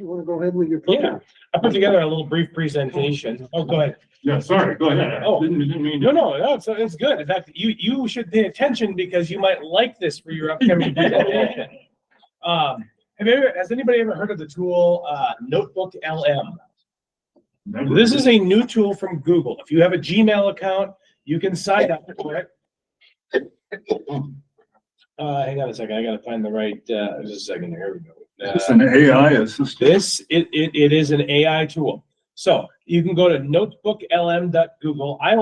you want to go ahead with your Yeah, program? I put together a little brief presentation. Oh, go ahead. Yeah, sorry, go ahead. Oh. Didn't mean No, to. no, it's good. In fact, you should pay attention because you might like this for your upcoming presentation. Has anybody ever heard of the tool NotebookLM? This is a new tool from Google. If you have a Gmail account, you can sign up for it. Hang on a second. I got to find the right. Just a second. Here we go. It's an AI assistant. It is an AI tool. So you can go to notebooklm.google. I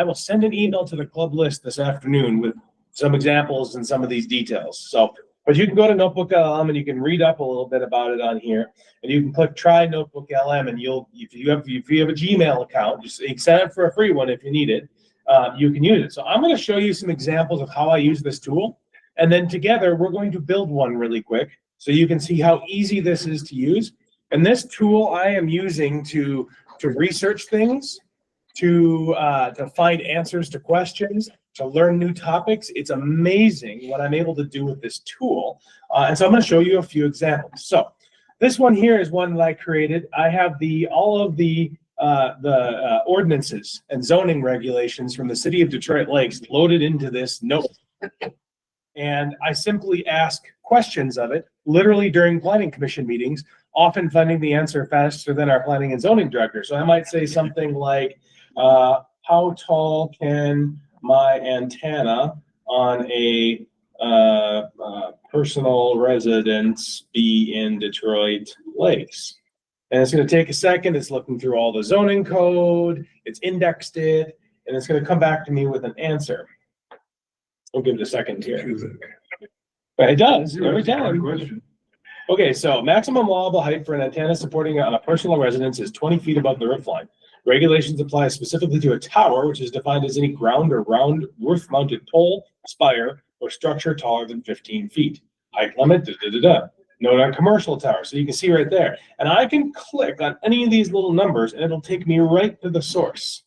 will send an email to the club list this afternoon with some examples and some of these details. So, but you can go to NotebookLM and you can read up a little bit about it on here, and you can click try NotebookLM, and if you have a Gmail account, just sign up for a free one if you need it. You can use it. So I'm going to show you some examples of how I use this tool, and then together we're going to build one really quick so you can see how easy this is to use. And this tool I am using to research things, to find answers to questions, to learn new topics. It's amazing what I'm able to do with this tool. And so I'm going to show you a few examples. So this one here is one that I created. I have all of the ordinances and zoning regulations from the city of Detroit Lakes loaded into this note. And I simply ask questions of it, literally during planning commission meetings, often finding the answer faster than our planning and zoning director. So I might say something like, how tall can my antenna on a personal residence be in Detroit Lakes? And it's going to take a second. It's looking through all the zoning code. It's indexed it, and it's going to come back to me with an answer. We'll give it a second here. But it does every time. Okay, so maximum allowable height for an antenna supporting on a personal residence is 20 feet above the roof line. Regulations apply specifically to a tower, which is defined as any ground or round roof-mounted pole, spire, or structure taller than 15 feet. Height limit, Note on commercial towers. So you can see right there. And I can click on any of these little numbers, and it'll take me right to the source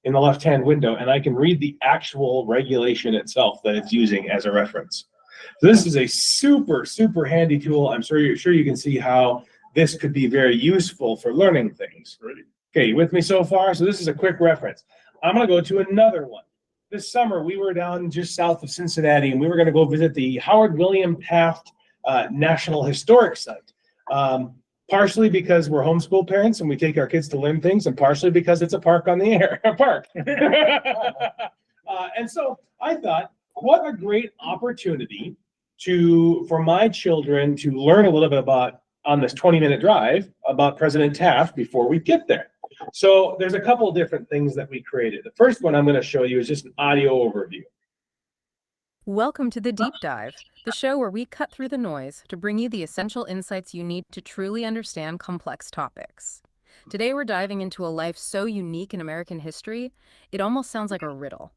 in the left-hand window, and I can read the actual regulation itself that it's using as a reference. So this is a super, super handy tool. I'm sure you can see how this could be very useful for learning things. Okay, you with me so far? So this is a quick reference. I'm going to go to another one. This summer, we were down just south of Cincinnati, and we were going to go visit the Howard William Taft National Historic Site. Partially because we're homeschool parents and we take our kids to learn things, and partially because it's a park on the air, a park. And so I thought, what a great opportunity for my children to learn a little bit about, on this 20-minute drive, about President Taft before we get there. So there's a couple of different things that we created. The first one I'm going to show you is just an audio overview. Welcome to The Deep Dive, the show where we cut through the noise to bring you the essential insights you need to truly understand complex topics. Today we're diving into a life so unique in American history, it almost sounds like a riddle.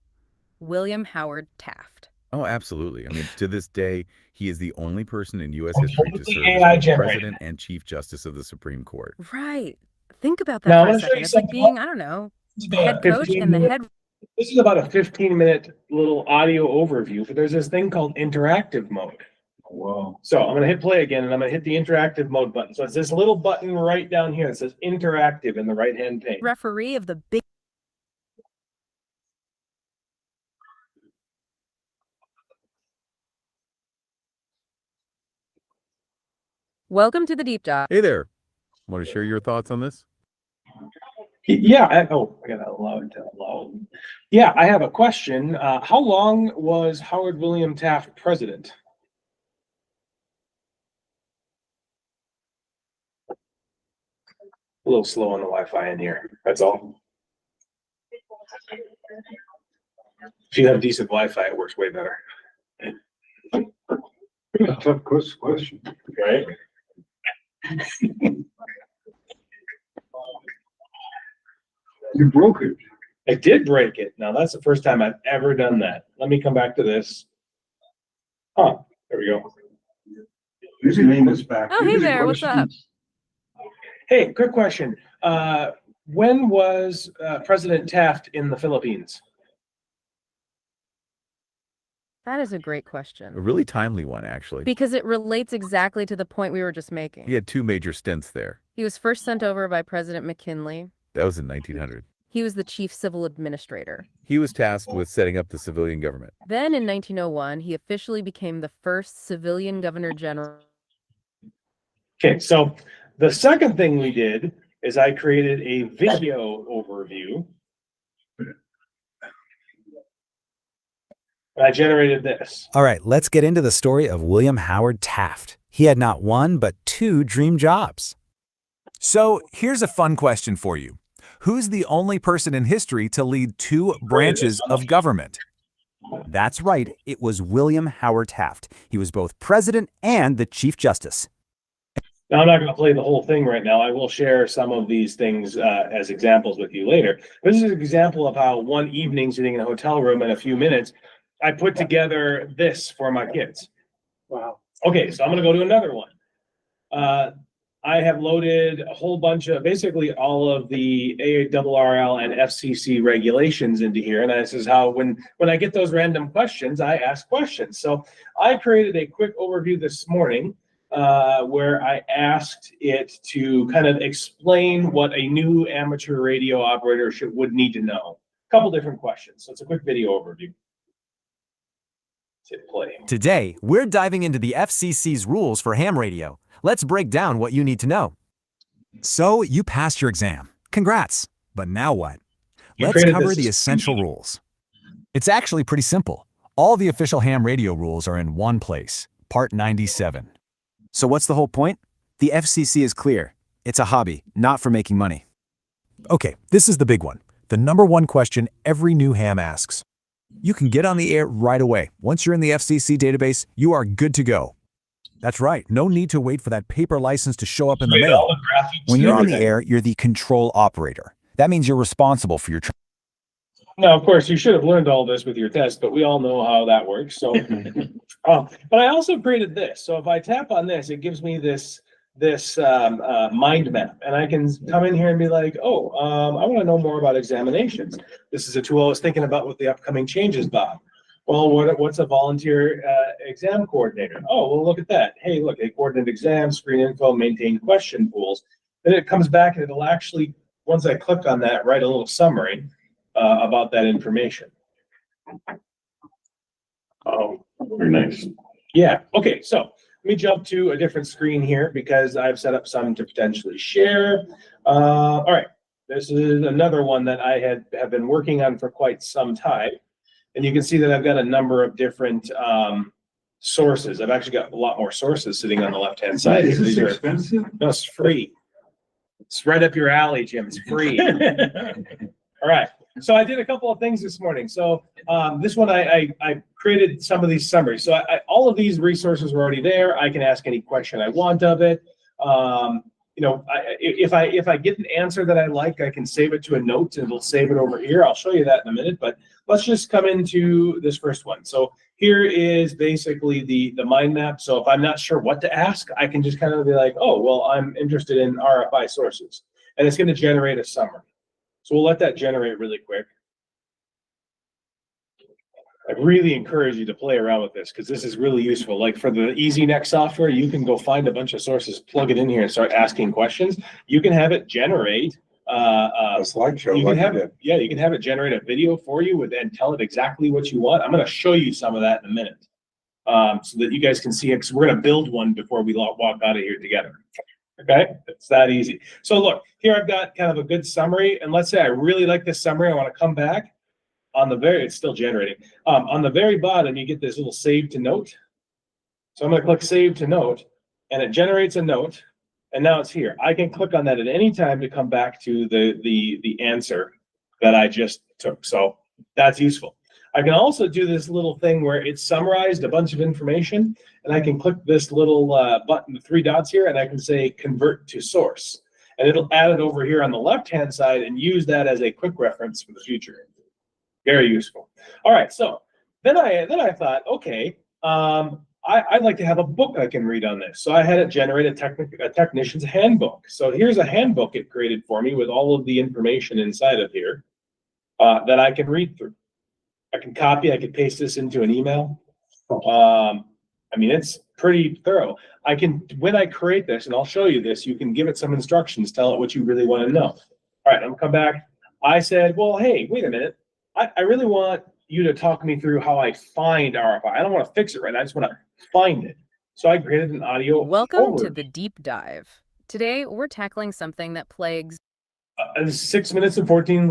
William Howard Taft. Oh, absolutely. I mean, to this day, he is the only person in U.S. history to serve as both President and Chief Justice of the Supreme Court. Right. Think about that Now, for a second. It's like being, I don't know, the head coach and the head... This is about a 15-minute little audio overview, but there's this thing called interactive mode. Wow. So I'm going to hit play again, and I'm going to hit the interactive mode button. So it's this little button right down here that says interactive in the right-hand pane. Referee of the big... Welcome to The Deep Dive. Hey there. Want to share your thoughts on this? Yeah. I got to allow it to allow. Yeah, I have a question. How long was Howard William Taft president? A little slow on the Wi-Fi in here. That's all. If you have decent Wi-Fi, it works way better. Tough question. Right? You broke it. I did break it. Now that's the first time I've ever done that. Let me come back to this. There we go. His name is back. Oh, hey there, what's up? Hey, quick question. When was President Taft in the Philippines? That is a great A question. really timely one, actually. Because it relates exactly to the point we were just making. He had 2 major stints there. He was first sent over by President McKinley. That was in 1900. He was the chief civil administrator. He was tasked with setting up the civilian government. Then in 1901, he officially became the first civilian governor general. Okay, so the second thing we did is I created a video overview. And I generated this. All right, let's get into the story of William Howard Taft. He had not one, but 2 dream jobs. So here's a fun question for you. Who's the only person in history to lead 2 branches of government? That's right, it was William Howard Taft. He was both president and the Chief Justice. Now, I'm not going to play the whole thing right now. I will share some of these things as examples with you later. This is an example of how one evening, sitting in a hotel room in a few minutes, I put together this for my kids. Wow. Okay, so I'm going to go to another one. I have loaded a whole bunch of, basically all of the ARRL and FCC regulations into here. And this is how, when I get those random questions, I ask questions. So I created a quick overview this morning where I asked it to kind of explain what a new amateur radio operator would need to know. A couple different questions. So it's a quick video overview. Hit play. Today, we're diving into the FCC's rules for ham radio. Let's break down what you need to know. So, you passed your exam. Congrats. But now what? Let's cover the essential rules. It's actually pretty simple. All the official ham radio rules are in one place, Part 97. So what's the whole point? The FCC is clear. It's a hobby, not for making money. Okay, this is the big one. The number one question every new ham asks. You can get on the air right away. Once you're in the FCC database, you are good to go. That's right. No need to wait for that paper license to show up in the mail. When you're on the air, you're the control operator. That means you're responsible for your... Now, of course, you should have learned all this with your test, but we all know how that works. So, but I also created this. So if I tap on this, it gives me this mind map, and I can come in here and be like, oh, I want to know more about examinations. This is a tool I was thinking about with the upcoming changes, Bob. Well, what's a volunteer exam coordinator? Oh, well, look at that. Hey, look, they coordinate exams, screen info, maintain question pools. Then it comes back and it'll actually, once I click on that, write a little summary about that information. Oh, very nice. Yeah. Okay. So let me jump to a different screen here because I've set up some to potentially share. All right. This is another one that I have been working on for quite some time. And you can see that I've got a number of different sources. I've actually got a lot more sources sitting on the left-hand side. Is this These are- expensive? No, it's free. It's right up your alley, Jim. It's free. All right. So I did a couple of things this morning. So this one, I created some of these summaries. So all of these resources were already there. I can ask any question I want of it. You know, if I get an answer that I like, I can save it to a note and it'll save it over here. I'll show you that in a minute, but let's just come into this first one. So here is basically the mind map. So if I'm not sure what to ask, I can just kind of be like, oh, well, I'm interested in RFI sources, and it's going to generate a summary. So we'll let that generate really quick. I really encourage you to play around with this because this is really useful. Like for the EasyNext software, you can go find a bunch of sources, plug it in here and start asking questions. You can have it generate A slideshow. you can like have you it, yeah, you can have it generate a video for you and tell it exactly what you want. I'm going to show you some of that in a minute so that you guys can see it, because we're going to build one before we walk out of here together. Okay, it's that easy. So look, here I've got kind of a good summary, and let's say I really like this summary. I want to come back on the very, it's still generating. On the very bottom, you get this little save to note. So I'm going to click save to note, and it generates a note. And now it's here. I can click on that at any time to come back to the answer that I just took. So that's useful. I can also do this little thing where it's summarized a bunch of information, and I can click this little button, the 3 dots here, and I can say convert to source. And it'll add it over here on the left-hand side and use that as a quick reference for the future. Very useful. All right, so then I thought, okay, I'd like to have a book I can read on this. So I had it generate a technician's handbook. So here's a handbook it created for me with all of the information inside of here that I can read through. I can copy, I can paste this into an email. I mean, it's pretty thorough. I can, when I create this, and I'll show you this, you can give it some instructions, tell it what you really want to know. All right, I'm gonna come back. I said, well, hey, wait a minute. I really want you to talk me through how I find RFI. I don't want to fix it right now. I just want to find it. So I created an audio. Welcome to the deep dive. Today, we're tackling something that plagues 6 minutes and 14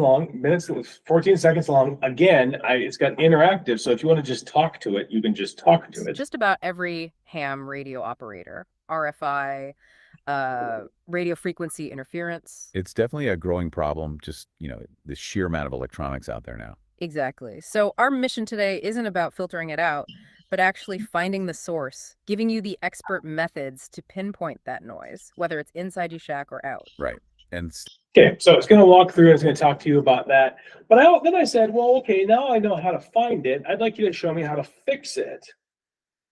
seconds long. Again, it's got interactive. So if you want to just talk to it, you can just talk to it. just about every ham radio operator. RFI, radio frequency interference. It's definitely a growing problem, just, the sheer amount of electronics out there now. Exactly. So our mission today isn't about filtering it out, but actually finding the source, giving you the expert methods to pinpoint that noise, whether it's inside your shack or out. Right. And okay, so it's going to walk through and it's going to talk to you about that. But then I said, well, okay, now I know how to find it. I'd like you to show me how to fix it.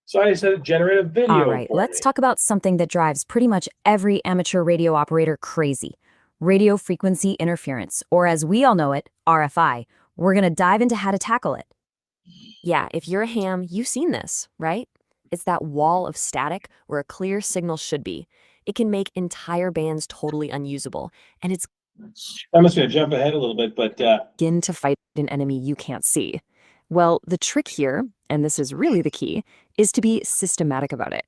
So I said, generate a video. All right, let's talk about something that drives pretty much every amateur radio operator crazy. Radio frequency interference, or as we all know it, RFI. We're going to dive into how to tackle it. Yeah, if you're a ham, you've seen this, right? It's that wall of static where a clear signal should be. It can make entire bands totally unusable, and it's I'm just going to jump ahead a little bit, but begin to fight an enemy you can't see. Well, the trick here, and this is really the key, is to be systematic about it.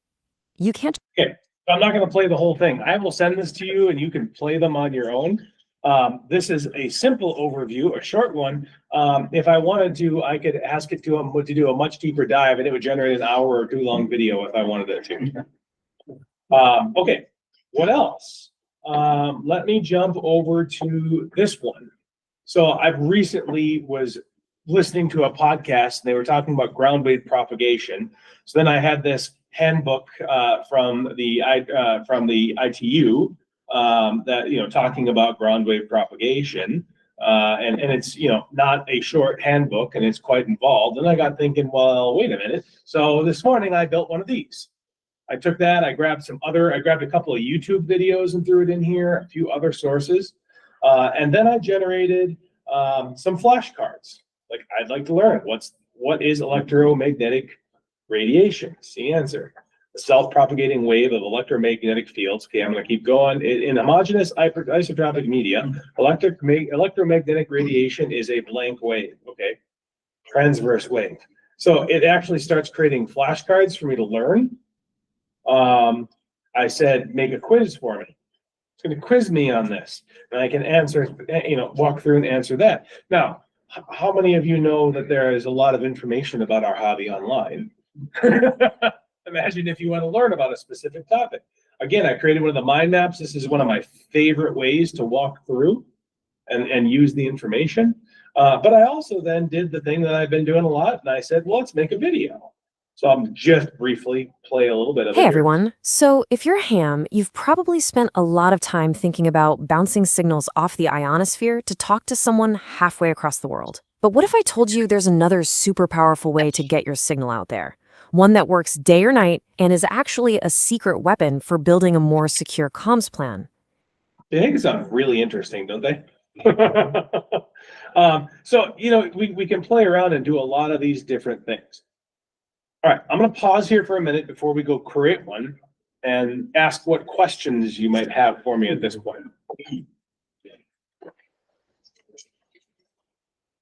You can't. Okay, I'm not going to play the whole thing. I will send this to you, and you can play them on your own. This is a simple overview, a short one. If I wanted to, I could ask it to do a much deeper dive, and it would generate an hour or two long video if I wanted it to. Okay, what else? Let me jump over to this one. So I've recently was listening to a podcast, and they were talking about ground wave propagation. So then I had this handbook from the ITU that talking about ground wave propagation, and it's not a short handbook, and it's quite involved. And I got thinking, well, wait a minute. So this morning I built one of these. I took that, I grabbed a couple of YouTube videos and threw it in here, a few other sources. And then I generated some flashcards. Like, I'd like to learn what is electromagnetic radiation? It's the answer. The self-propagating wave of electromagnetic fields. Okay, I'm going to keep going. In homogeneous isotropic media, electromagnetic radiation is a blank wave. Okay, transverse wave. So it actually starts creating flashcards for me to learn. I said, make a quiz for me. It's going to quiz me on this, and I can answer, walk through and answer that. Now, how many of you know that there is a lot of information about our hobby online? Imagine if you want to learn about a specific topic. Again, I created one of the mind maps. This is one of my favorite ways to walk through and use the information. But I also then did the thing that I've been doing a lot, and I said, well, let's make a video. So I'm just briefly play a little bit of it. Hey everyone. So if you're a ham, you've probably spent a lot of time thinking about bouncing signals off the ionosphere to talk to someone halfway across the world. But what if I told you there's another super powerful way to get your signal out there? One that works day or night and is actually a secret weapon for building a more secure comms plan. They think it sounds really interesting, don't they? So, we can play around and do a lot of these different things. All right, I'm going to pause here for a minute before we go create one and ask what questions you might have for me at this point.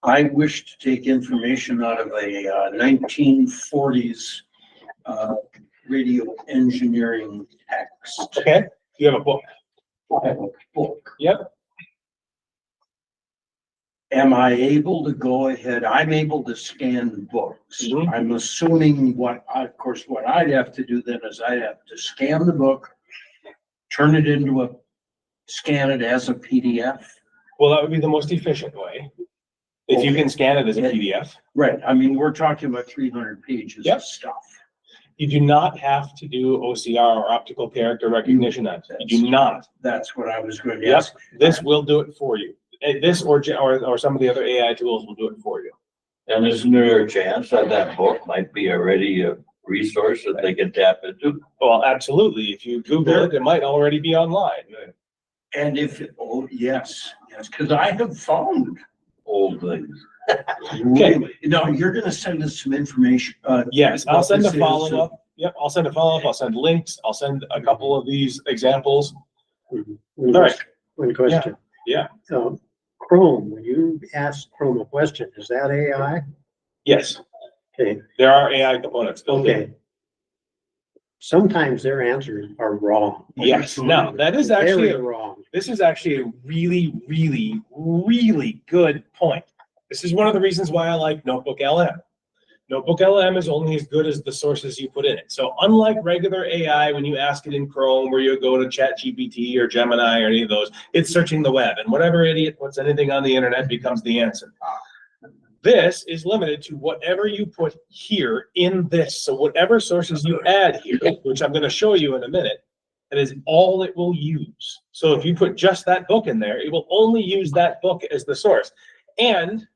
I wish to take information out of a 1940s radio engineering text. Okay, you have a book. I have a book. Yep. Am I able to go ahead? I'm able to scan books. Mhm. I'm assuming what I'd have to do then is I'd have to scan the book, turn it into scan it as a PDF. Well, that would be the most efficient way. If you can scan it as a PDF. Right. I mean, we're talking about 300 pages Yep. of stuff. You do not have to do OCR or optical character recognition on it. You do not. That's what I was going to Yep. ask. This will do it for you. This or some of the other AI tools will do it for you. And isn't there a chance that that book might be already a resource that they can tap into? Well, absolutely. If you Google it, it might already be online. And yes, because I have found Old things. Okay. No, you're gonna send us some information. Yes, I'll what send a this is. follow-up. Yep, I'll send a follow-up. I'll send links. I'll send a couple of these examples. All right. One question. Yeah. Chrome, when you ask Chrome a question, is that AI? Yes, Okay, there are AI components built in. okay. Sometimes their answers are wrong. Yes, now, that is actually, Very wrong. this is actually a really, really, really good point. This is one of the reasons why I like NotebookLM. NotebookLM is only as good as the sources you put in it. So unlike regular AI, when you ask it in Chrome, where you go to ChatGPT or Gemini or any of those, it's searching the web, and whatever idiot puts anything on the internet becomes the answer. This is limited to whatever you put here in this. So whatever sources you add here, which I'm going to show you in a minute, that is all it will use. So if you put just that book in there, it will only use that book as the source. And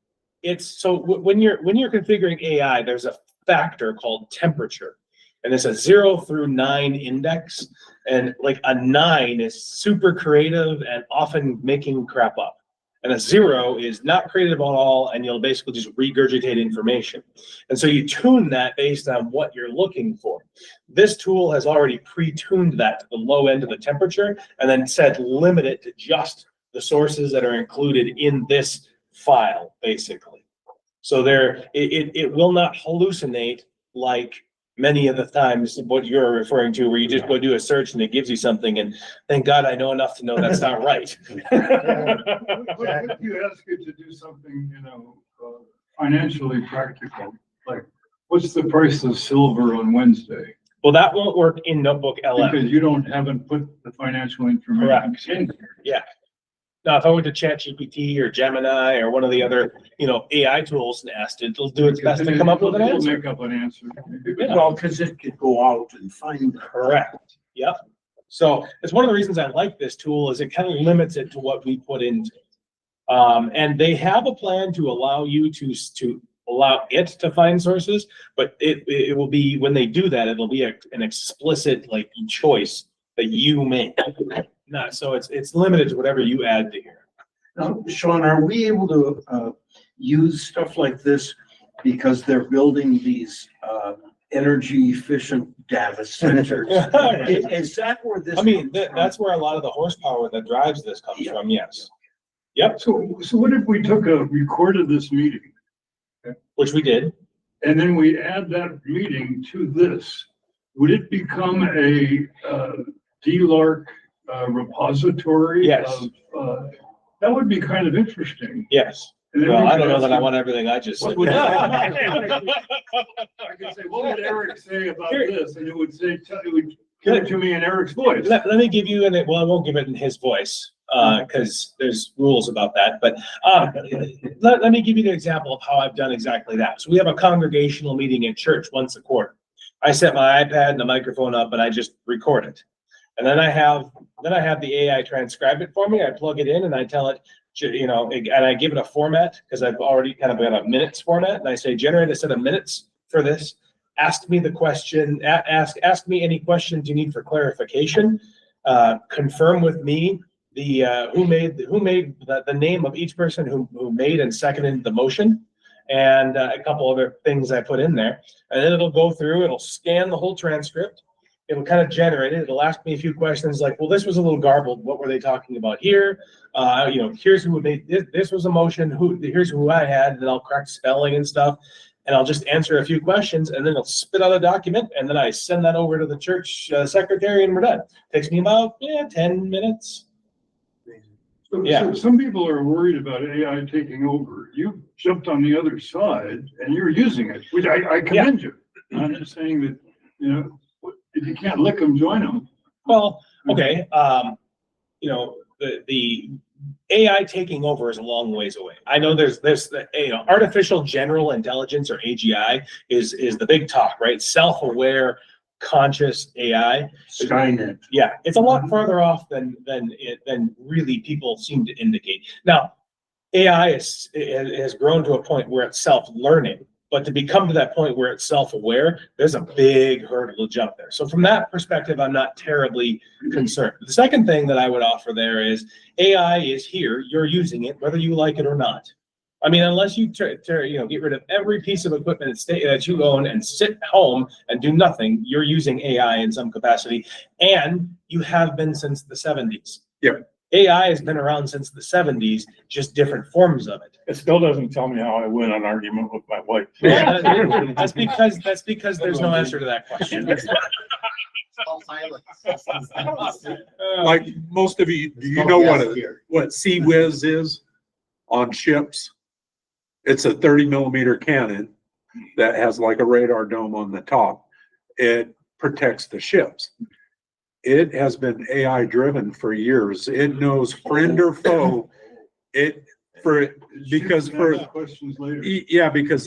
it's so when you're configuring AI, there's a factor called temperature, and it's a 0 through 9 index. And like a 9 is super creative and often making crap up. And a 0 is not creative at all, and you'll basically just regurgitate information. And so you tune that based on what you're looking for. This tool has already pre-tuned that to the low end of the temperature, and then said limit it to just the sources that are included in this file, basically. So it will not hallucinate like many of the times what you're referring to, where you just go do a search and it gives you something, and thank God I know enough to know that's not right. What if you ask it to do something, financially practical? Like, what's the price of silver on Wednesday? Well, that won't work in NotebookLM. Because you haven't put the financial information Correct. in here. Yeah. Now, if I went to ChatGPT or Gemini or one of the other, AI tools and asked it, it'll do its best to come up with an It'll answer. make up an answer. Yeah. Well, because it could go out and find. Correct. Yep. So it's one of the reasons I like this tool, is it kind of limits it to what we put into it. And they have a plan to allow you to allow it to find sources, but it will be, when they do that, it'll be an explicit choice that you make. No, so it's limited to whatever you add to here. Now, Sean, are we able to use stuff like this because they're building these energy efficient data centers? Is that where this? I mean, comes from? that's where a lot of the horsepower that drives this comes from. Yes. Yep. So what if we took a record of this meeting Which we did. and then we add that meeting to this? Would it become a DLARC repository? Yes. That would be kind of interesting. Yes. And then Well, we I could don't know ask that I him- want everything I just said. What would- I could say, what would Eric say about Here. this? And it would say, it would give it to me in Eric's voice. Let me give you I won't give it in his voice, because there's rules about that, but let me give you an example of how I've done exactly that. So we have a congregational meeting in church once a quarter. I set my iPad and the microphone up and I just record it. And then I have the AI transcribe it for me. I plug it in and I tell it, and I give it a format, because I've already kind of got a minutes format, and I say, generate a set of minutes for this. Ask me the question, ask me any questions you need for clarification. Confirm with me who made the name of each person who made and seconded the motion, and a couple other things I put in there. And then it'll go through, it'll scan the whole transcript. It'll kind of generate it. It'll ask me a few questions like, well, this was a little garbled. What were they talking about here? Here's who made this was a motion. Here's who I had. And then I'll correct spelling and stuff. And I'll just answer a few questions, and then it'll spit out a document. And then I send that over to the church secretary, and we're done. Takes me about 10 minutes. So some people are worried about AI taking over. You jumped on the other side and you're using it, which I commend you. I'm just saying that, if you can't lick them, join them. Well, okay. The AI taking over is a long ways away. I know there's artificial general intelligence, or AGI is the big talk, right? Self-aware, conscious AI. Skynet. Yeah, it's a lot further off than really people seem to indicate. Now, AI has grown to a point where it's self-learning, but to become to that point where it's self-aware, there's a big hurdle to jump there. So from that perspective, I'm not terribly concerned. The second thing that I would offer there is AI is here, you're using it, whether you like it or not. I mean, unless you get rid of every piece of equipment that you own and sit home and do nothing, you're using AI in some capacity, and you have been since the 70s. Yeah. AI has been around since the 70s, just different forms of it. It still doesn't tell me how I win an argument with my wife. That's because there's no answer to that question. Like most of you, do you know what CWIS is on ships? It's a 30-millimeter cannon that has like a radar dome on the top. It protects the ships. It has been AI driven for years. It knows friend or foe. Because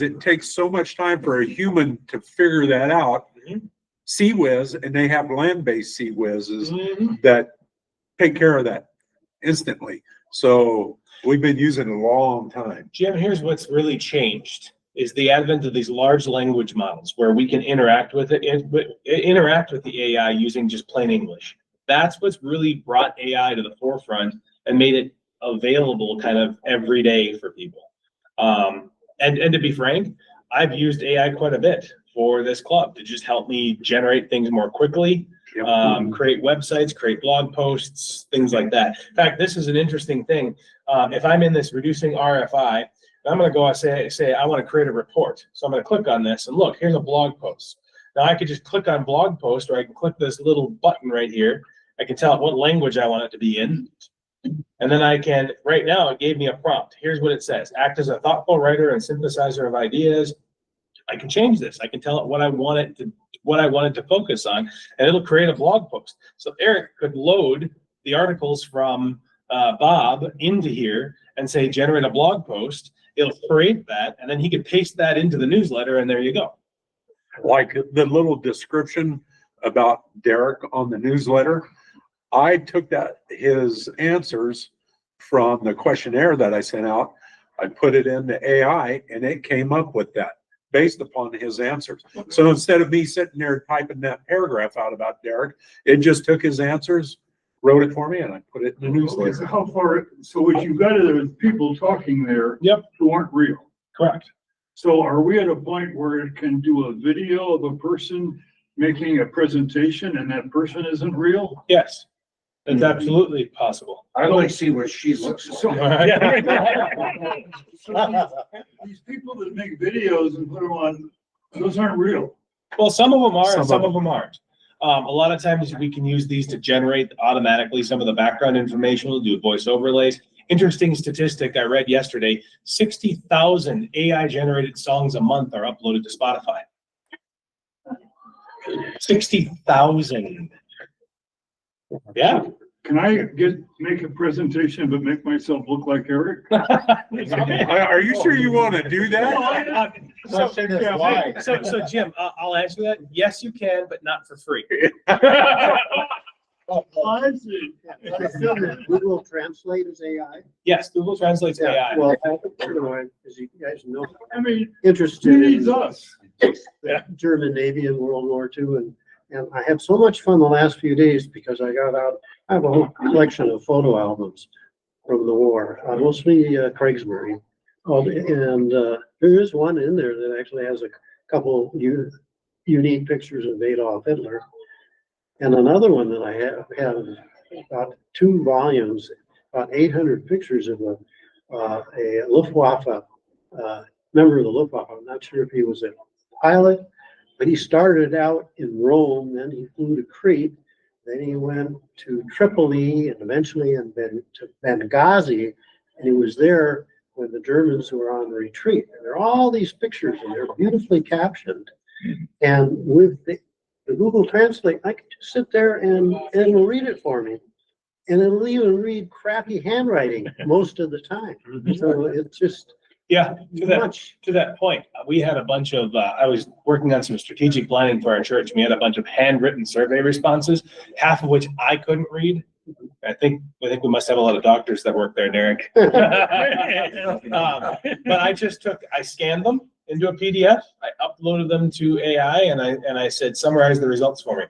it takes so much time for a human to figure that out. CWIS, and they have land-based CWISs that take care of that instantly. So we've been using it a long time. Jim, here's what's really changed is the advent of these large language models where we can interact with it, interact with the AI using just plain English. That's what's really brought AI to the forefront and made it available kind of every day for people. And to be frank, I've used AI quite a bit for this club to just help me generate things more quickly, create websites, create blog posts, things like that. In fact, this is an interesting thing. If I'm in this reducing RFI, I'm going to go and say, I want to create a report. So I'm going to click on this and look, here's a blog post. Now I could just click on blog post, or I can click this little button right here. I can tell it what language I want it to be in. And then I can, right now it gave me a prompt. Here's what it says. Act as a thoughtful writer and synthesizer of ideas. I can change this. I can tell it what I want it to focus on, and it'll create a blog post. So Eric could load the articles from Bob into here and say, generate a blog post. It'll create that, and then he could paste that into the newsletter, and there you go. Like the little description about Derek on the newsletter, I took his answers from the questionnaire that I sent out. I put it in the AI, and it came up with that based upon his answers. So instead of me sitting there typing that paragraph out about Derek, it just took his answers, wrote it for me, and I put it in the newsletter. So how far, so what you've got are people talking there who aren't real. Correct. So are we at a point where it can do a video of a person making a presentation and that person isn't real? Yes, it's absolutely possible. I'd like to see what she looks like. These people that make videos and put them on, those aren't real. Well, some of them are, and some of them aren't. A lot of times we can use these to generate automatically some of the background information. We'll do voice overlays. Interesting statistic I read yesterday, 60,000 AI generated songs a month are uploaded to Spotify. 60,000. Yeah. Can I make a presentation but make myself look like Eric? Are you sure you want to do that? So Jim, I'll answer that. Yes, you can, but not for free. Google Translate is AI? Yes, Google translates AI. Well, as you guys know, I mean, interested who needs in us? the German Navy in World War II, and I had so much fun the last few days because I have a whole collection of photo albums from the war, mostly Craigsbury. And there is one in there that actually has a couple unique pictures of Adolf Hitler. And another one that I have about 2 volumes, about 800 pictures of a Luftwaffe, member of the Luftwaffe. I'm not sure if he was a pilot, but he started out in Rome, then he flew to Crete, then he went to Tripoli, and eventually to Benghazi, and he was there when the Germans were on retreat. And there are all these pictures, and they're beautifully captioned. And with the Google Translate, I can just sit there and it'll read it for me. And it'll even read crappy handwriting most of the time. So it's just to that point, we had a bunch of I was working on some strategic planning for our church. We had a bunch of handwritten survey responses, half of which I couldn't read. I think we must have a lot of doctors that work there, Derek. But I scanned them into a PDF. I uploaded them to AI, and I said, summarize the results for me.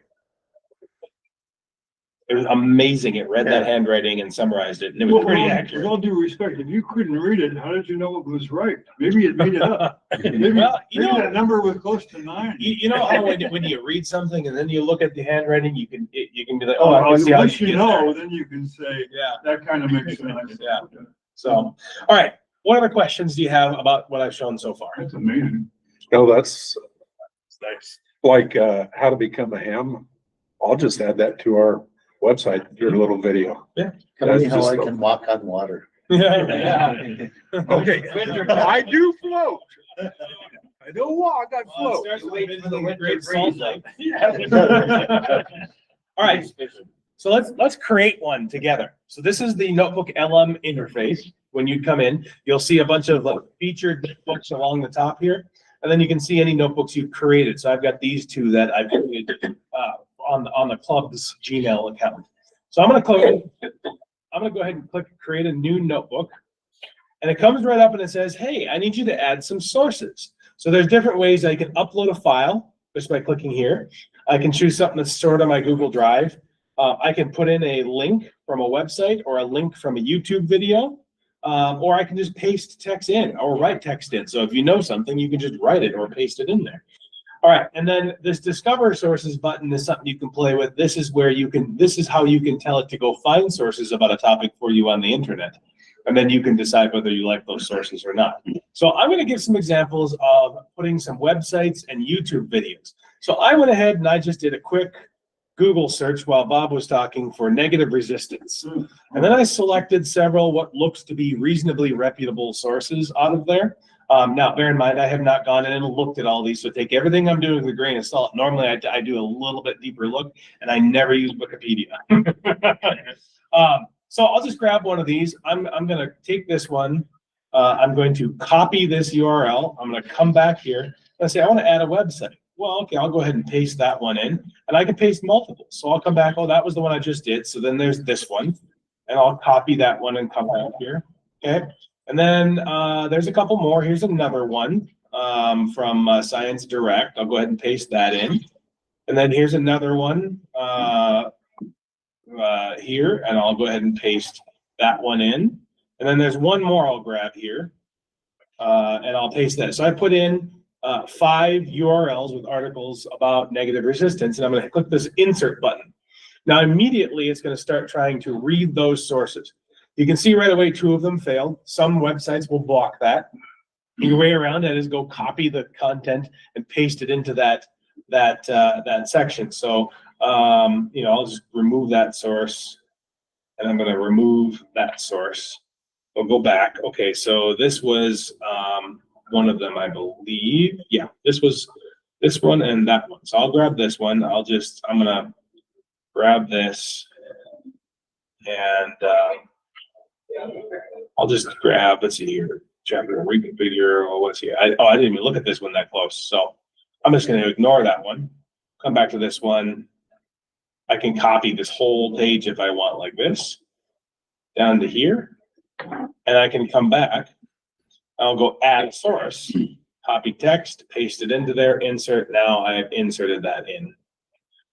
It was amazing. It read that handwriting and summarized it, and it was pretty accurate. With all due respect, if you couldn't read it, how did you know it was right? Maybe it made it up. Maybe, Well, maybe that number was close to 9. You know how when you read something and then you look at the handwriting, you can be like, oh, I can see how Once you you get know, there. then you can say, Yeah. that kind of makes sense. Yeah. So, all right. What other questions do you have about what I've shown so far? That's amazing. No, that's Nice. like, how to become a ham. I'll just add that to our website, your little video. Tell me That's how just I the- can walk on water. Yeah. Okay, I do float. I don't walk, I float. All right, so let's create one together. So this is the NotebookLM interface. When you come in, you'll see a bunch of featured notebooks along the top here, and then you can see any notebooks you've created. So I've got these 2 that I've created on the club's Gmail account. So I'm going to go ahead and click create a new notebook, and it comes right up and it says, hey, I need you to add some sources. So there's different ways I can upload a file just by clicking here. I can choose something that's stored on my Google Drive. I can put in a link from a website or a link from a YouTube video, or I can just paste text in or write text in. So if you know something, you can just write it or paste it in there. All right, and then this discover sources button is something you can play with. This is how you can tell it to go find sources about a topic for you on the internet. And then you can decide whether you like those sources or not. So I'm going to give some examples of putting some websites and YouTube videos. So I went ahead and I just did a quick Google search while Bob was talking for negative resistance. And then I selected several what looks to be reasonably reputable sources out of there. Now, bear in mind, I have not gone in and looked at all these, so take everything I'm doing with a grain of salt. Normally, I do a little bit deeper look, and I never use Wikipedia. So I'll just grab one of these. I'm going to take this one. I'm going to copy this URL. I'm going to come back here and say, I want to add a website. Well, okay, I'll go ahead and paste that one in, and I can paste multiple. So I'll come back, oh, that was the one I just did. So then there's this one, and I'll copy that one and come back here, okay? And then there's a couple more. Here's another one from Science Direct. I'll go ahead and paste that in. And then here's another one here, and I'll go ahead and paste that one in. And then there's one more I'll grab here, and I'll paste that. So I put in 5 URLs with articles about negative resistance, and I'm going to click this insert button. Now immediately it's going to start trying to read those sources. You can see right away 2 of them failed. Some websites will block that. Your way around that is go copy the content and paste it into that section. So I'll just remove that source, and I'm going to remove that source. We'll go back. Okay, so this was one of them, I believe. Yeah, this was this one and that one. So I'll grab this one. I'm gonna grab this, and I'll just grab, let's see here, chapter reconfigure. Oh, let's see. I didn't even look at this one that close. So I'm just going to ignore that one. Come back to this one. I can copy this whole page if I want, like this, down to here, and I can come back. I'll go add a source, copy text, paste it into there, insert. Now I've inserted that in.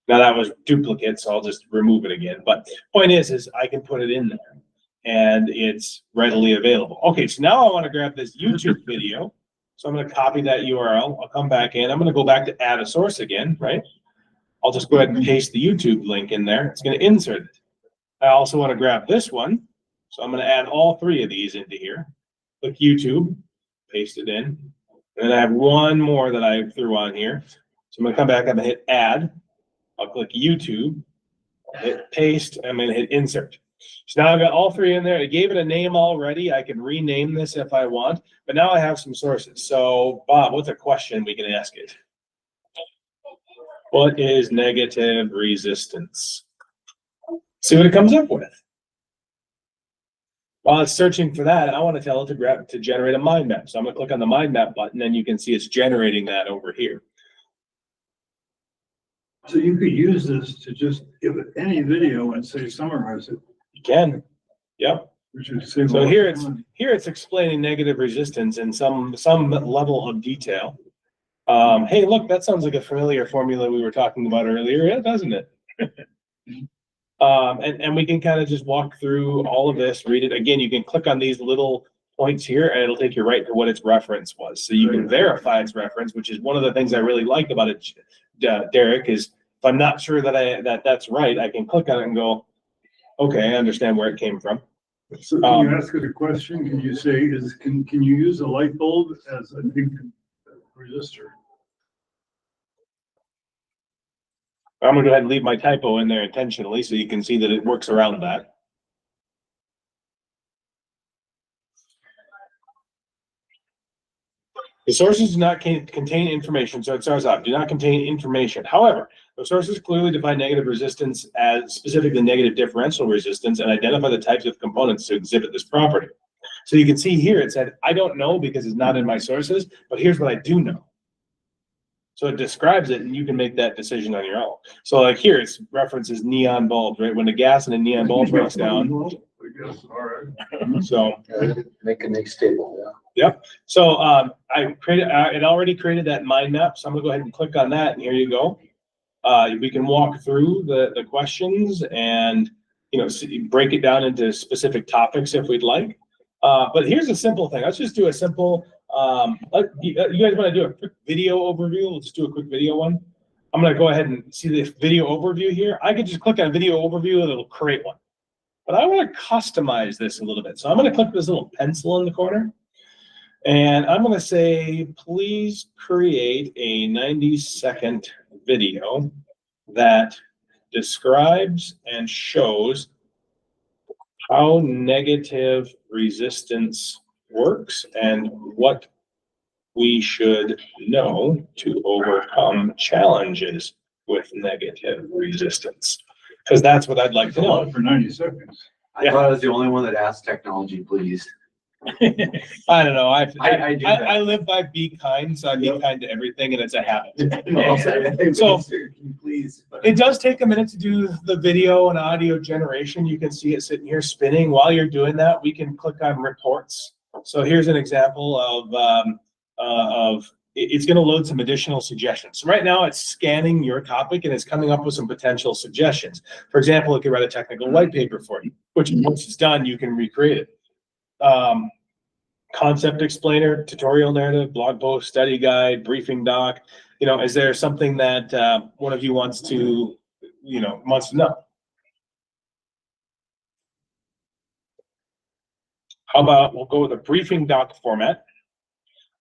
Now that was duplicate, so I'll just remove it again. But point is I can put it in there, and it's readily available. Okay, so now I want to grab this YouTube video. So I'm going to copy that URL. I'll come back in. I'm going to go back to add a source again, right? I'll just go ahead and paste the YouTube link in there. It's going to insert it. I also want to grab this one. So I'm going to add all 3 of these into here. Click YouTube, paste it in. And then I have one more that I threw on here. So I'm going to come back. I'm going to hit add. I'll click YouTube, I'll hit paste. I'm going to hit insert. So now I've got all 3 in there. I gave it a name already. I can rename this if I want, but now I have some sources. So Bob, what's a question we can ask it? What is negative resistance? See what it comes up with. While it's searching for that, I want to tell it to generate a mind map. So I'm going to click on the mind map button, and you can see it's generating that over here. So you could use this to just give it any video and say summarize it. You can. Yep. Which would save So a lot here of it's time. explaining negative resistance in some level of detail. Hey, look, that sounds like a familiar formula we were talking about earlier, yeah, doesn't it? And we can kind of just walk through all of this, read it. Again, you can click on these little points here and it'll take you right to what its reference was. So you can verify its reference, which is one of the things I really like about it, Derek, is if I'm not sure that that's right, I can click on it and go, okay, I understand where it came from. So can you ask it a question? Can you say, can you use a light bulb as a big resistor? I'm gonna go ahead and leave my typo in there intentionally so you can see that it works around that. The sources do not contain information, so it starts out, do not contain information. However, the sources clearly define negative resistance as specifically negative differential resistance and identify the types of components to exhibit this property. So you can see here, it said, I don't know because it's not in my sources, but here's what I do know. So it describes it and you can make that decision on your own. So like here, it references neon bulbs, right? When the gas in a neon bulb breaks down. I guess, all right. So Make a nice table, yeah. yep. So I created, it already created that mind map. So I'm gonna go ahead and click on that and here you go. We can walk through the questions and, break it down into specific topics if we'd like. But here's a simple thing. Let's just do a simple, you guys want to do a quick video overview? Let's do a quick video one. I'm going to go ahead and see the video overview here. I could just click on video overview and it'll create one. But I want to customize this a little bit. So I'm going to click this little pencil in the corner. And I'm going to say, please create a 90-second video that describes and shows how negative resistance works and what we should know to overcome challenges with negative resistance. Because that's what I'd like to know. For 90 seconds. I thought I was the only one that asked technology, please. I don't know. I do that. I live by be kind, so I be kind to everything, and it's a habit. So, Please. It does take a minute to do the video and audio generation. You can see it sitting here spinning. While you're doing that, we can click on reports. So here's an example of it's going to load some additional suggestions. So right now it's scanning your topic and it's coming up with some potential suggestions. For example, it could write a technical white paper for you, which once it's done, you can recreate it. Concept explainer, tutorial narrative, blog post, study guide, briefing doc. Is there something that one of you wants to know? How about we'll go with a briefing doc format.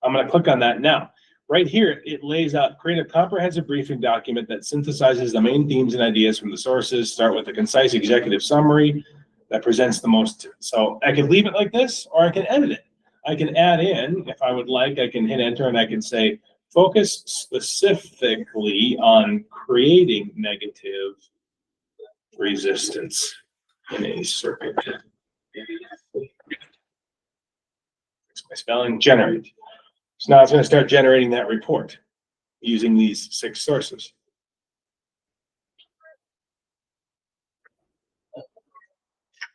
I'm going to click on that now. Right here, it lays out, create a comprehensive briefing document that synthesizes the main themes and ideas from the sources. Start with a concise executive summary that presents the most. So I can leave it like this, or I can edit it. I can add in, if I would like, I can hit enter and I can say, focus specifically on creating negative resistance in a circuit. Fix my spelling, generate. So now it's going to start generating that report using these 6 sources.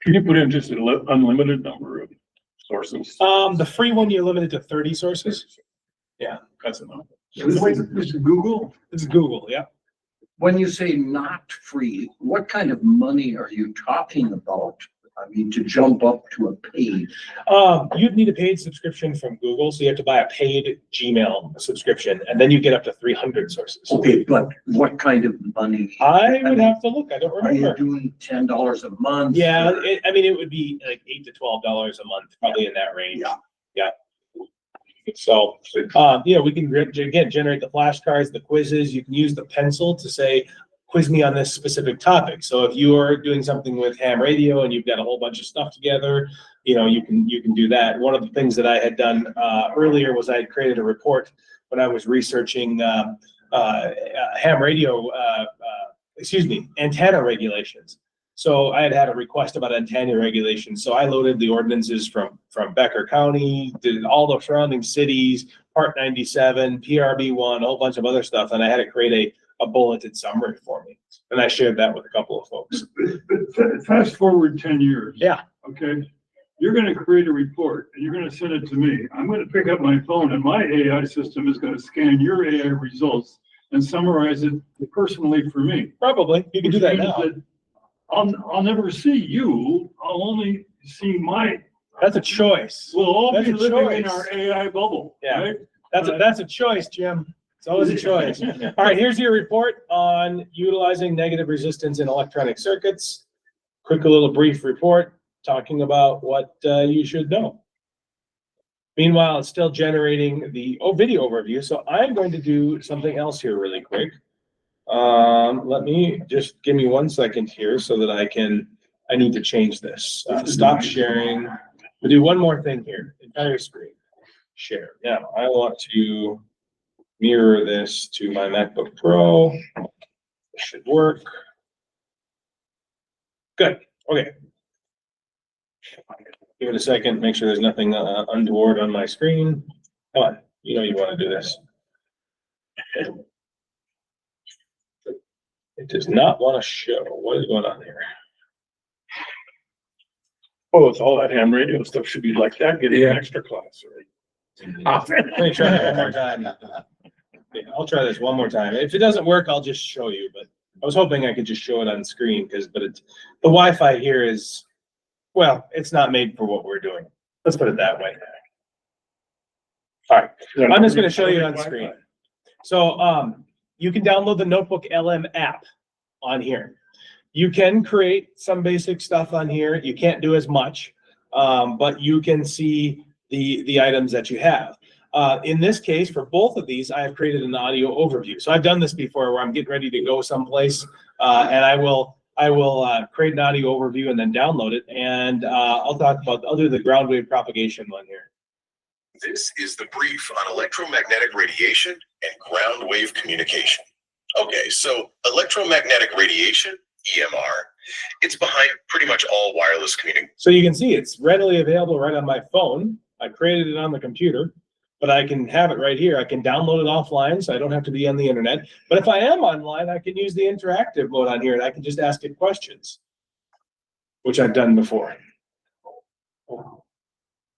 Can you put in just an unlimited number of sources? The free one, you limit it to 30 sources. Yeah, that's enough. This is Google? This is Google, yeah. When you say not free, what kind of money are you talking about? I mean, to jump up to a paid. You'd need a paid subscription from Google, so you have to buy a paid Gmail subscription, and then you get up to 300 sources. Okay, but what kind of money? I would have to look. I don't Are you remember. doing $10 a month? Yeah, or- it would be like $8 to $12 a month, probably in that range. Yeah. So, we can again generate the flashcards, the quizzes. You can use the pencil to say, quiz me on this specific topic. So if you are doing something with ham radio and you've got a whole bunch of stuff together, you can do that. One of the things that I had done earlier was I had created a report when I was researching ham radio, antenna regulations. So I had a request about antenna regulations. So I loaded the ordinances from Becker County, did all the surrounding cities, Part 97, PRB1, a whole bunch of other stuff. And I had to create a bulleted summary for me. And I shared that with a couple of folks. But fast forward 10 years. Yeah. Okay. You're going to create a report and you're going to send it to me. I'm going to pick up my phone and my AI system is going to scan your AI results and summarize it personally for me. Probably. You can do that now. I'll never see you. I'll only see my, That's a choice. we'll all That's be a living in choice. our AI bubble, Yeah. right? That's a choice, Jim. It's always a choice. All right, here's your report on utilizing negative resistance in electronic circuits. Quick little brief report talking about what you should know. Meanwhile, it's still generating the video overview, so I'm going to do something else here really quick. Let me just give me 1 second here so that I need to change this. Stop sharing. We'll do one more thing here. Entire screen share. Now I want to mirror this to my MacBook Pro. This should work. Good. Okay. Give it a second. Make sure there's nothing untoward on my screen. Come on. You know you want to do this. It does not want to show. What is going on here? Oh, it's all that ham radio stuff should be like that, getting an extra class, right? Let me try it one more time. Yeah, I'll try this one more time. If it doesn't work, I'll just show you, but I was hoping I could just show it on screen but the Wi-Fi here is, well, it's not made for what we're doing. Let's put it that way. All right, I'm just going to show you on screen. So you can download the NotebookLM app on here. You can create some basic stuff on here. You can't do as much, but you can see the items that you have. In this case, for both of these, I have created an audio overview. So I've done this before where I'm getting ready to go someplace, and I will create an audio overview and then download it. And I'll do the ground wave propagation one here. This is the brief on electromagnetic radiation and ground wave communication. Okay, so electromagnetic radiation, EMR, it's behind pretty much all wireless communication. So you can see it's readily available right on my phone. I created it on the computer, but I can have it right here. I can download it offline, so I don't have to be on the internet. But if I am online, I can use the interactive mode on here, and I can just ask it questions, which I've done before.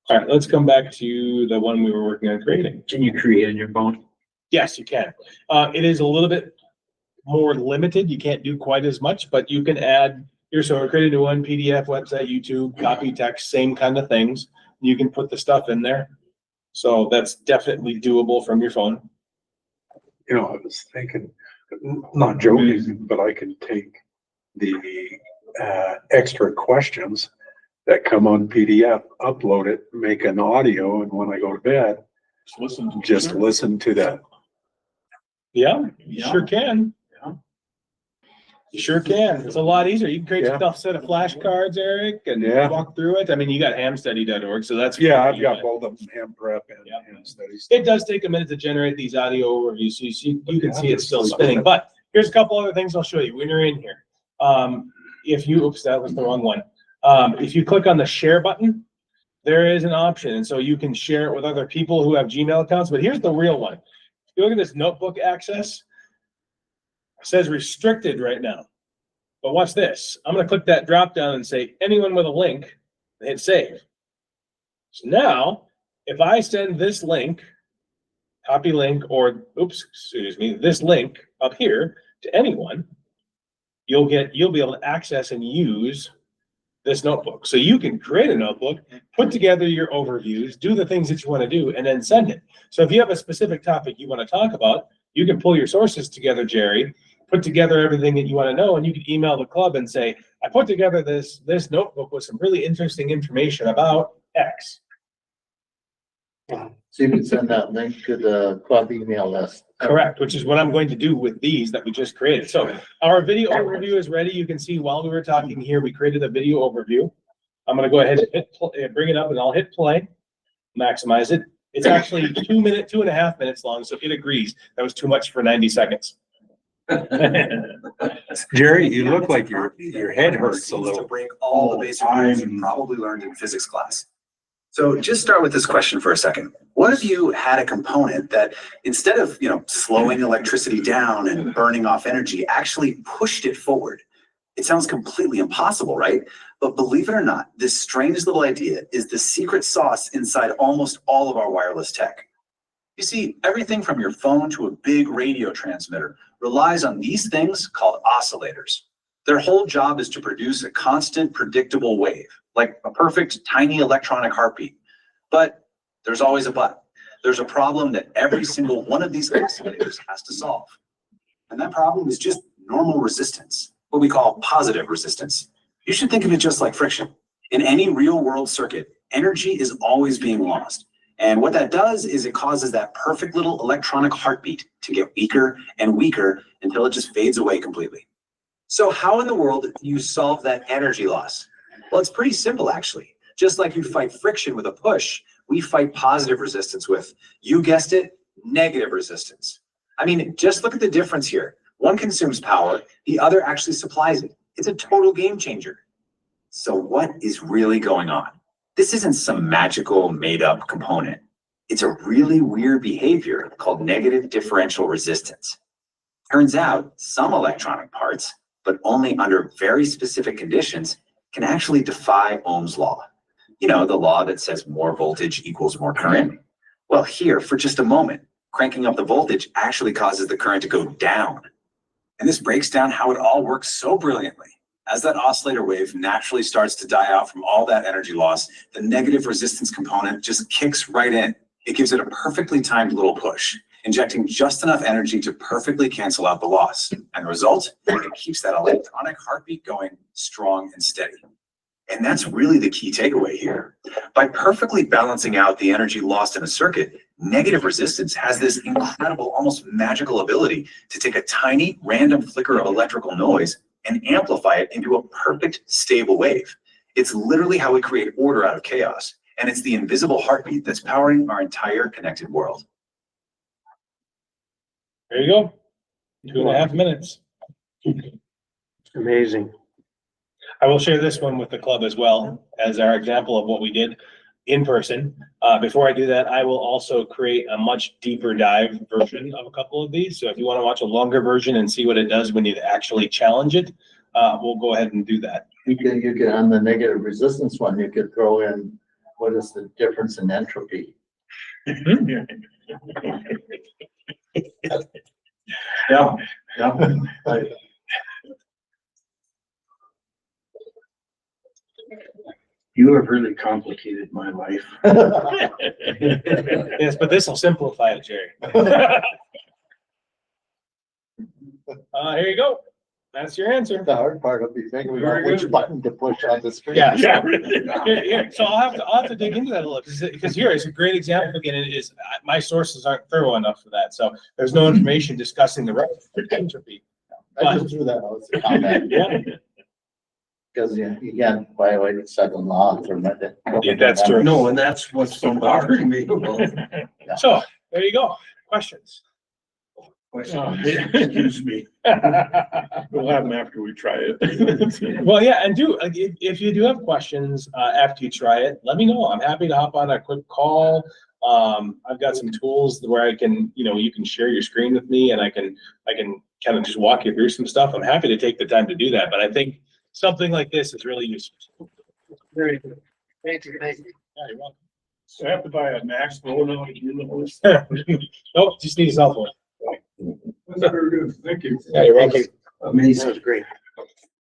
All right, let's come back to the one we were working on creating. Can you create in your phone? Yes, you can. It is a little bit more limited. You can't do quite as much, but you can add here. So we're creating a one PDF, website, YouTube, copy text, same kind of things. You can put the stuff in there. So that's definitely doable from your phone. You know, I was thinking, not joking, but I could take the extra questions that come on PDF, upload it, make an audio, and when I go to bed, just listen to that. Yeah, you sure can. You sure can. It's a lot easier. You can create yourself a set of flashcards, Eric, and walk through it. I mean, you got hamstudy.org, so that's I've got both of them, ham prep and ham studies. It does take a minute to generate these audio overviews, so you can see it's still spinning. But here's a couple other things I'll show you when you're in here. Oops, that was the wrong one. If you click on the share button, there is an option, and so you can share it with other people who have Gmail accounts. But here's the real one. If you look at this notebook access, it says restricted right now. But watch this. I'm going to click that drop down and say anyone with a link, and hit save. So now, if I send this link, copy link, or this link up here to anyone, you'll be able to access and use this notebook. So you can create a notebook, put together your overviews, do the things that you want to do, and then send it. So if you have a specific topic you want to talk about, you can pull your sources together, Jerry, put together everything that you want to know, and you can email the club and say, I put together this notebook with some really interesting information about X. So you can send that link to the club email list. Correct, which is what I'm going to do with these that we just created. So our video overview is ready. You can see while we were talking here, we created a video overview. I'm going to go ahead and bring it up, and I'll hit play, maximize it. It's actually 2.5 minutes long, so it agrees. That was too much for 90 seconds. Jerry, you look like your head hurts a little. To break all the basic rules you probably learned in physics class. So just start with this question for a second. What if you had a component that instead of, slowing electricity down and burning off energy, actually pushed it forward? It sounds completely impossible, right? But believe it or not, this strange little idea is the secret sauce inside almost all of our wireless tech. You see, everything from your phone to a big radio transmitter relies on these things called oscillators. Their whole job is to produce a constant, predictable wave, like a perfect, tiny electronic heartbeat. But there's always a but. There's a problem that every single one of these oscillators has to solve. And that problem is just normal resistance, what we call positive resistance. You should think of it just like friction. In any real world circuit, energy is always being lost. And what that does is it causes that perfect little electronic heartbeat to get weaker and weaker until it just fades away completely. So how in the world do you solve that energy loss? Well, it's pretty simple, actually. Just like you fight friction with a push, we fight positive resistance with, you guessed it, negative resistance. I mean, just look at the difference here. One consumes power, the other actually supplies it. It's a total game changer. So what is really going on? This isn't some magical made-up component. It's a really weird behavior called negative differential resistance. Turns out some electronic parts, but only under very specific conditions, can actually defy Ohm's law. You know, the law that says more voltage equals more current. Well, here, for just a moment, cranking up the voltage actually causes the current to go down. And this breaks down how it all works so brilliantly. As that oscillator wave naturally starts to die out from all that energy loss, the negative resistance component just kicks right in. It gives it a perfectly timed little push, injecting just enough energy to perfectly cancel out the loss. And the result, it keeps that electronic heartbeat going strong and steady. And that's really the key takeaway here. By perfectly balancing out the energy lost in a circuit, negative resistance has this incredible, almost magical ability to take a tiny random flicker of electrical noise and amplify it into a perfect stable wave. It's literally how we create order out of chaos. And it's the invisible heartbeat that's powering our entire connected world. There you go. 2.5 minutes. Amazing. I will share this one with the club as well as our example of what we did in person. Before I do that, I will also create a much deeper dive version of a couple of these. So if you want to watch a longer version and see what it does when you actually challenge it, we'll go ahead and do that. You can on the negative resistance one, you could throw in what is the difference in entropy. Yeah. You have really complicated my life. Yes, but this will simplify it, Jerry. Here you go. That's your answer. The hard part will be figuring out which button to push on the screen. Yeah. Here. So I'll have to dig into that a little because here is a great example. Again, it is my sources aren't thorough enough for that. So there's no information discussing the right entropy. I just threw that out as a comment. Yeah. Because you can't violate the second law for method. Yeah, that's true. No, and that's what's so bothering me about it. So there you go. Questions. Excuse me. We'll have them after we try it. Well, yeah, and if you do have questions after you try it, let me know. I'm happy to hop on a quick call. I've got some tools where I can, you can share your screen with me, and I can kind of just walk you through some stuff. I'm happy to take the time to do that, but I think something like this is really useful. Very good. Thank you. Yeah, you're welcome. So I have to buy a Max phone. Nope, just need a cell phone. That's very good. Thank you. Yeah, you're welcome. Amazing. That was great.